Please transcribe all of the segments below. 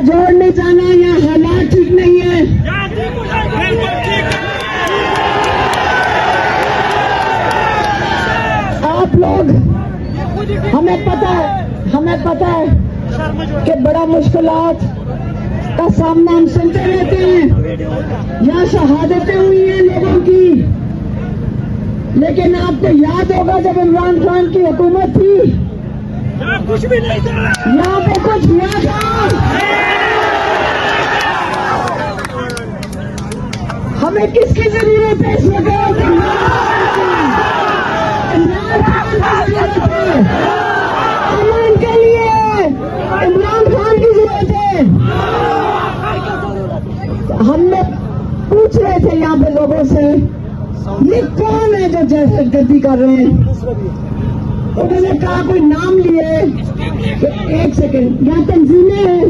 जोड़ नहीं जाना, यहाँ हालात ठीक नहीं है। आप लोग, हमें पता है कि बड़ा मुश्किलात का सामना हम सुनते रहते हैं। यहाँ शहादतें हुई हैं लोगों की, लेकिन आपको याद होगा जब इमरान खान की हुकूमत थी, कुछ भी नहीं था, यहाँ पे कुछ हुआ था। हमें किसकी जरूरत है इस वक्त? इमरान खान की जरूरत है, अमन के लिए इमरान खान की जरूरत है। हमने पूछ रहे थे यहाँ पे लोगों से, ये कौन है जो दहशतगर्दी कर रहे हैं? उन्होंने कहा कोई नाम लिए। एक सेकंड, यहाँ तंजीमें हैं।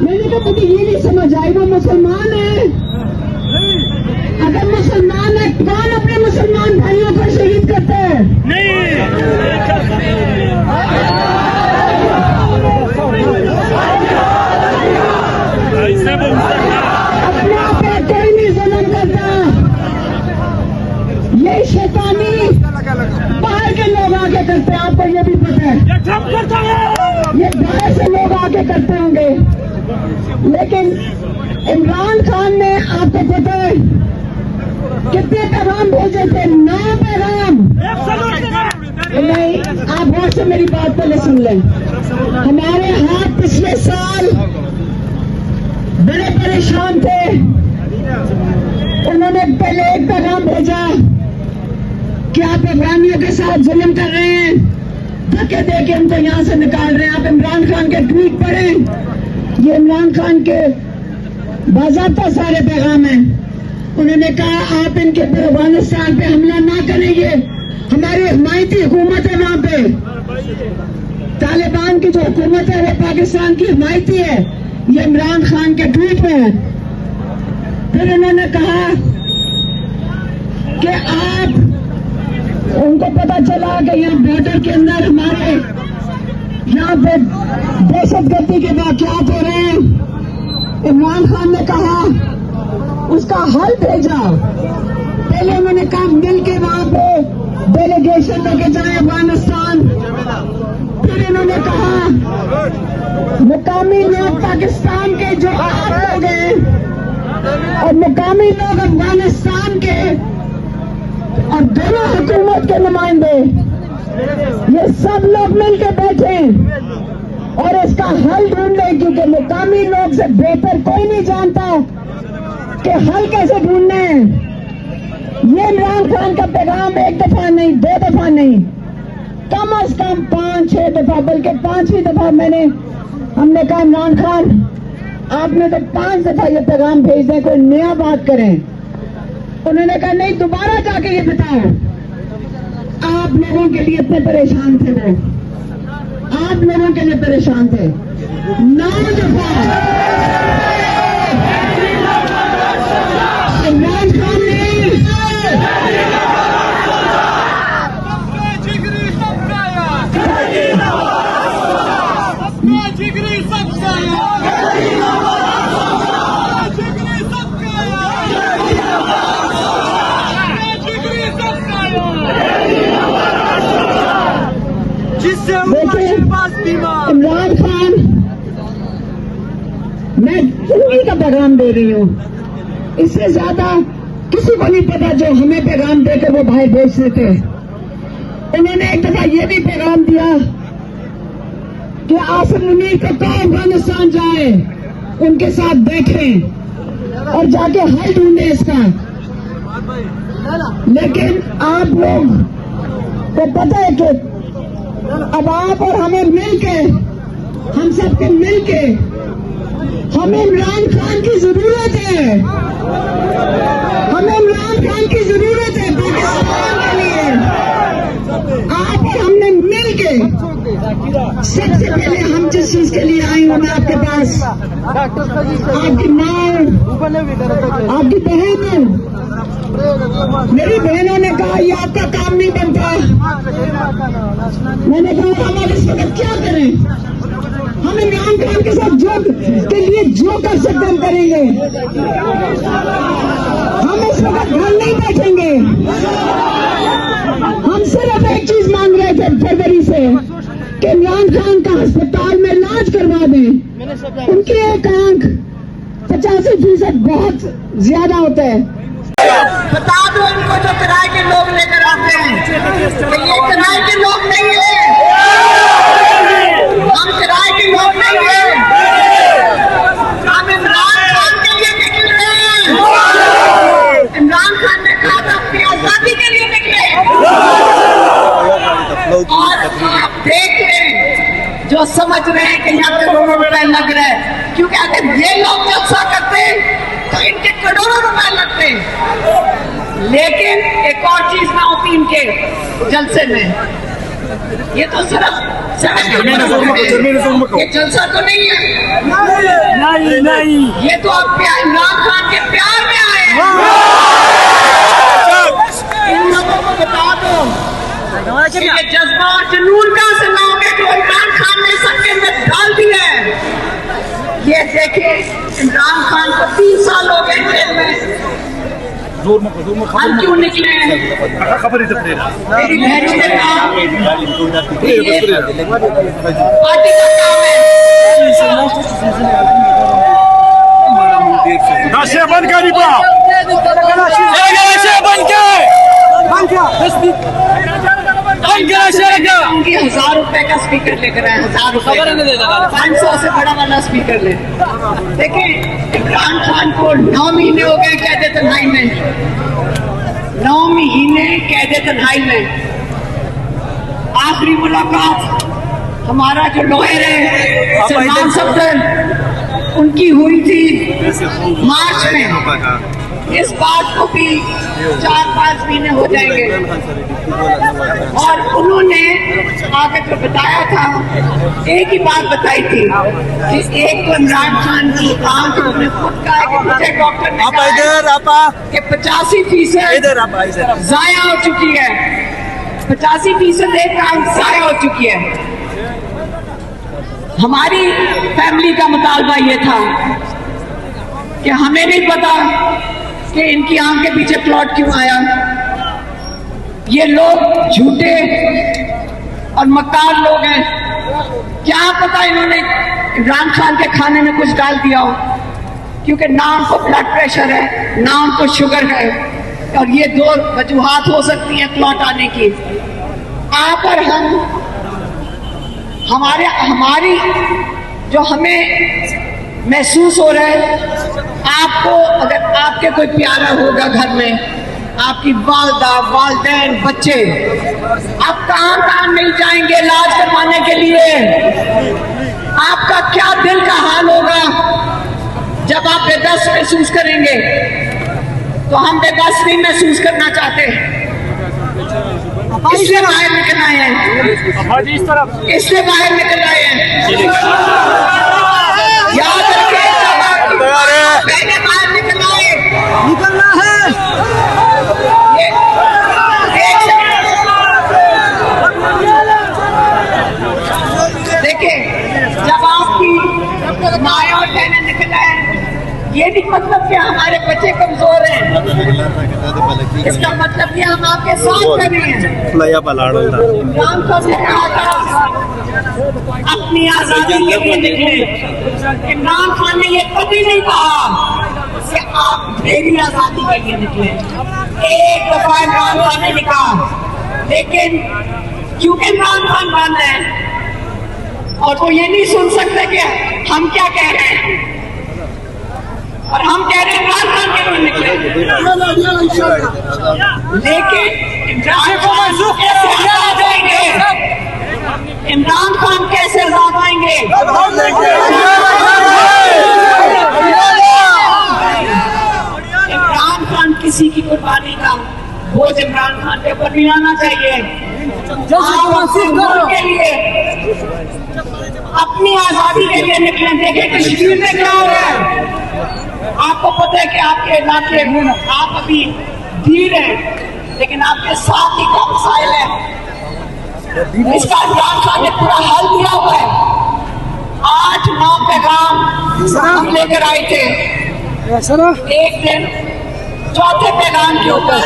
मैंने कहा मुझे ये नहीं समझ आई, वो मुसलमान है? अगर मुसलमान है, कौन अपने मुसलमान भाइयों को शहीद करते हैं? अपने आप पे कोई नहीं जुल्म करता। ये शैतानी बाहर के लोग आके करते हैं, आपको ये भी पता है। ये बाहर से लोग आके करते होंगे, लेकिन इमरान खान ने, आपको पता है कितने पैगाम भेजे थे? 9 पैगाम। नहीं, आप गौर से मेरी बात पहले सुन लें। हमारे हाथ पिछले साल बड़े परेशान थे। उन्होंने पहले एक पैगाम भेजा कि आप अफगानियों के साथ जुल्म कर रहे हैं, धक्के दे के हमको यहाँ से निकाल रहे हैं। आप इमरान खान के ट्वीट पढ़ें, ये इमरान खान के बाज़ाब्ता सारे पैगाम हैं। उन्होंने कहा आप इनके अफगानिस्तान पे हमला ना करेंगे, हमारी हिमायती हुकूमत है वहां पे। तालिबान की जो हुकूमत है वो पाकिस्तान की हिमायती है, ये इमरान खान के ट्वीट में है। फिर उन्होंने कहा कि आप, उनको पता चला कि यहाँ बॉर्डर के अंदर हमारे यहाँ पे दहशतगर्दी के वाक़यात हो रहे हैं। इमरान खान ने कहा उसका हल भेजा। पहले उन्होंने कहा मिल के वहां पे डेलीगेशन लेके जाए अफगानिस्तान। फिर इन्होंने कहा मुकामी लोग पाकिस्तान के जो आप लोग हैं और मुकामी लोग अफगानिस्तान के और दोनों हुकूमत के नुमाइंदे, ये सब लोग मिलकर बैठे और इसका हल ढूंढे, क्योंकि मुकामी लोग से बेहतर कोई नहीं जानता कि हल कैसे ढूंढने हैं। ये इमरान खान का पैगाम एक दफा नहीं, 2 दफा नहीं, कम अज कम 5-6 दफा, बल्कि 5वीं दफा हमने कहा इमरान खान आपने तो 5 दफा ये पैगाम भेज दें, कोई नया बात करें। उन्होंने कहा नहीं, दोबारा जाके ये बताओ आप लोगों के लिए इतने परेशान थे, वो आप लोगों के लिए परेशान थे। 9 दफा इमरान खान ने इमरान खान, मैं उन्हीं का पैगाम दे रही हूँ, इससे ज्यादा किसी को नहीं पता जो हमें पैगाम देकर वो भाई भेजते थे। उन्होंने एक दफा ये भी पैगाम दिया कि आसिफ मुनीर को कहो अफगानिस्तान जाए, उनके साथ बैठें और जाके हल ढूंढे इसका। लेकिन आप लोग को पता है कि अब आप और हमें मिलके, हम सबको मिलके, हमें इमरान खान की जरूरत है। हमें इमरान खान की जरूरत है पाकिस्तान के लिए। आप और हमने मिलके, सबसे पहले हम जिस चीज के लिए आए हूं, मैं आपके पास, आपकी माँ, आपकी बहन, मेरी बहनों ने कहा ये आपका काम नहीं बनता। मैंने कहा हम अब इस वक्त क्या करें? हम हम इमरान खान के साथ जो के लिए जो कर सकते हम करेंगे। हम इस वक्त घर नहीं बैठेंगे। हम सिर्फ एक चीज मांग रहे थे फरवरी से कि इमरान खान का अस्पताल में इलाज करवा दें। उनकी एक आंख 85% बहुत ज्यादा होता है। बता दो इनको जो किराए के लोग लेकर आते हैं कि ये किराए के लोग नहीं है, हम किराए के लोग नहीं है, हम इमरान खान के लिए निकले हैं। इमरान खान ने कहा था अपनी आजादी के लिए निकले। और आप देख रहे हैं जो समझ रहे हैं कि यहाँ करोड़ों रुपए लग रहे हैं, क्योंकि अगर ये लोग जलसा करते तो इनके करोड़ों रुपए लगते। लेकिन एक और चीज ना होती इनके जलसे में, ये तो सिर्फ ये जलसा तो नहीं है, नहीं ये तो आप इमरान खान के प्यार में आए हैं। इन लोगों को बता दो कि ये जज्बा और जुनून कहां से लाओगे जो इमरान खान ने सबके अंदर डाल दिया है। ये देखिए इमरान खान को 3 साल हो गए जेल में, हम क्यों निकले हैं? मेरी बहनों ने कहा पार्टी का काम है। नशे बंद करी बा नशे बंद उनकी 1000 रुपए का स्पीकर लेकर आए, 1000 रुपए 500 से बड़ा वाला स्पीकर ले। देखिए इमरान खान को 9 महीने हो गए कैद तन्हाई में, 9 महीने कैद तन्हाई में। आखिरी मुलाकात हमारा जो लॉयर है सलमान सफदर, उनकी हुई थी मार्च में। इस बात को भी 4-5 महीने हो जाएंगे। और उन्होंने आगे जो बताया था, एक ही बात बताई थी कि एक तो इमरान खान की आंख उन्होंने खुद कहा कि मुझे डॉक्टर ने कहा कि 85% जाया हो चुकी है, 85% एक आंख जाया हो चुकी है। हमारी फैमिली का मुतालबा ये था कि हमें नहीं पता कि इनकी आंख के पीछे प्लॉट क्यों आया। ये लोग झूठे और मक्कार लोग हैं, क्या पता इन्होंने इमरान खान के खाने में कुछ डाल दिया हो, क्योंकि ना उनको ब्लड प्रेशर है ना उनको शुगर है, और ये 2 वजूहात हो सकती हैं प्लॉट आने की। आप और हम हमारी जो हमें महसूस हो रहा है, आपको अगर आपके कोई प्यारा होगा घर में, आपकी वालदा वालदैन बच्चे, आप कहां नहीं जाएंगे इलाज करवाने के लिए? आपका क्या दिल का हाल होगा जब आप बेबस महसूस करेंगे? तो हम बेबस नहीं महसूस करना चाहते, इसलिए बाहर निकल आए हैं, इसलिए बाहर निकल आए हैं। याद रखिए पहले बाहर निकल आए, निकलना है। देखिए जब आपकी माँ और बहनें निकल आए, ये नहीं मतलब कि हमारे बच्चे कमजोर हैं, इसका मतलब कि हम आपके साथ खड़े हैं। इमरान खान ने कहा था अपनी आजादी के लिए निकले। इमरान खान ने ये कभी नहीं कहा कि आप मेरी आजादी के लिए निकले। एक दफा इमरान खान ने कहा, लेकिन क्योंकि इमरान खान बंद है और वो ये नहीं सुन सकते कि हम क्या कह रहे हैं, और हम कह रहे हैं इमरान खान के लिए निकले। लेकिन इमरान खान कैसे आजाद आएंगे? इमरान खान कैसे आजाद आएंगे? इमरान खान किसी की कुर्बानी का बोझ इमरान खान के ऊपर नहीं आना चाहिए। के लिए अपनी आजादी के लिए निकले। देखें कश्मीर में क्या हो रहा है, आपको पता है कि आपके इलाके आप अभी धीर है, लेकिन आपके साथ ही का मसाइल है, इसका इमरान खान ने पूरा हल दिया हुआ है। 8-9 पैगाम हम लेकर आए थे। एक दिन चौथे पैगाम के ऊपर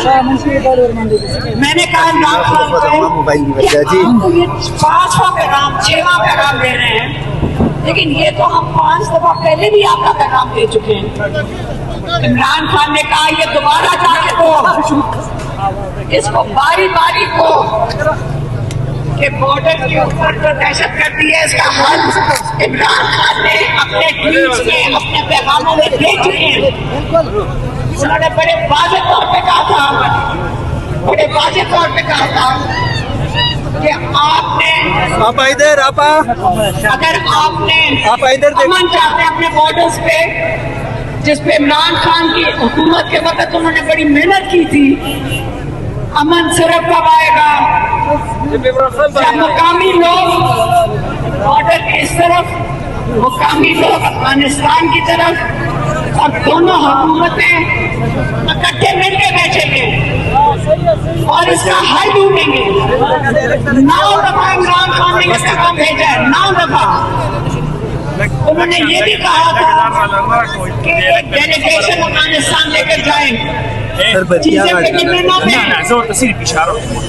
मैंने कहा इमरान खान को कि आपको ये 5वां पैगाम 6वां पैगाम दे रहे हैं, लेकिन ये तो हम 5 दफा पहले भी आपका पैगाम दे चुके हैं। इमरान खान ने कहा ये दोबारा जाके दो, इसको बारी बारी को कि बॉर्डर के ऊपर जो दहशत गर्दी है इसका हल इमरान खान ने अपने ट्वीट्स में अपने पैगामों में दे चुके हैं। उन्होंने बड़े वाज़ेह तौर पे कहा था, बड़े वाज़ेह तौर पे कहा था कि आपने इधर अगर आपने आप इधर देखो। अमन चाहते हैं अपने बॉर्डर्स पे, जिस पे इमरान खान की हुकूमत के वक्त उन्होंने बड़ी मेहनत की थी, अमन सिर्फ कब आएगा जब मुकामी लोग बॉर्डर के इस तरफ, मुकामी लोग अफगानिस्तान की तरफ, और दोनों हुकूमतें इकट्ठे मिलकर बैठेंगे और इसका हल ढूंढेंगे। 9 दफा इमरान खान ने यह पैगाम भेजा है, 9 दफा। उन्होंने ये भी कहा था कि एक डेलीगेशन अफगानिस्तान लेकर जाएंगे। चीजें बिगड़ने ना दें।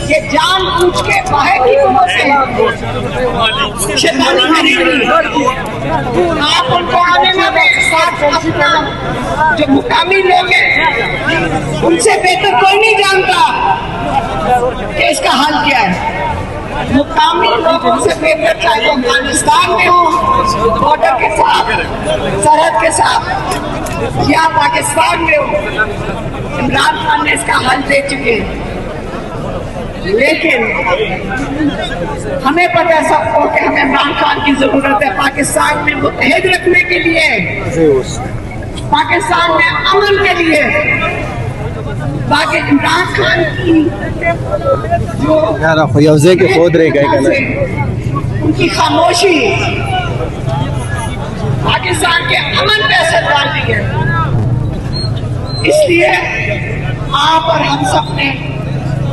ये जान पूछ के बाहर की वजह से शैतानी करेंगी। आप उनको आने ना दें। साथ अपना जो मुकामी लोग हैं उनसे बेहतर कोई नहीं जानता कि इसका हल क्या है। मुकामी लोगों से बेहतर, चाहे वो अफगानिस्तान में हो बॉर्डर के साथ, सरहद के साथ, या पाकिस्तान में हो, इमरान खान ने इसका हल दे चुके हैं। लेकिन हमें पता है सबको कि हमें इमरान खान की जरूरत है पाकिस्तान में मुत्तहिद रखने के लिए, पाकिस्तान में अमन के लिए। बाकी इमरान खान की जो उनकी खामोशी पाकिस्तान के अमन पे असर डाल रही है। इसलिए आप और हम सब ने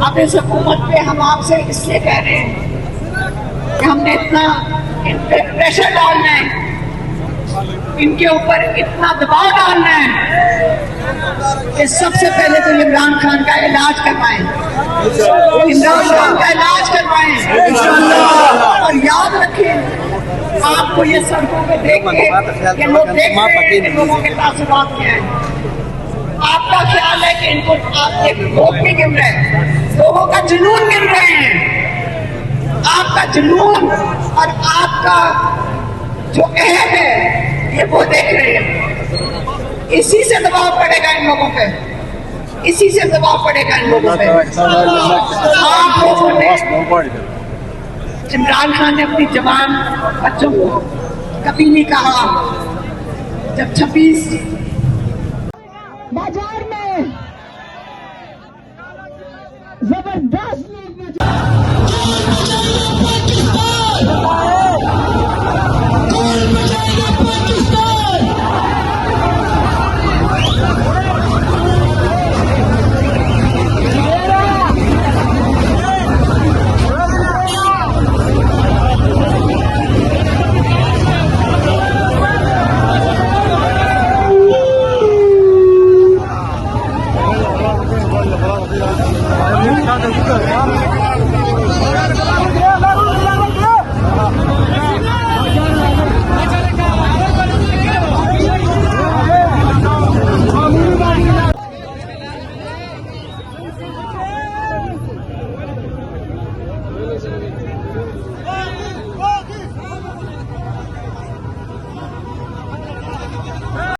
अब इस हुकूमत पे हम आपसे इसलिए कह रहे हैं कि हमने इतना इन पे प्रेशर डालना है, इनके ऊपर इतना दबाव डालना है कि सबसे पहले तो इमरान खान का इलाज करवाएं, इमरान खान का इलाज करवाएं। और याद रखें, आपको ये सड़कों पे देख के लोग देख रहे हैं कि लोगों के तासुरात क्या है। आपका ख्याल है कि इनको आपके लोग नहीं गिर रहे, लोगों का जुनून गिर रहे हैं। आपका जुनून और आपका जो अहद है ये वो देख रहे हैं। इसी से दबाव पड़ेगा इन लोगों पे, इसी से दबाव पड़ेगा इन लोगों पे। आप लोगों ने, इमरान खान ने अपनी जवान बच्चों को कभी नहीं कहा जब 26 बाजार में जबरदस्त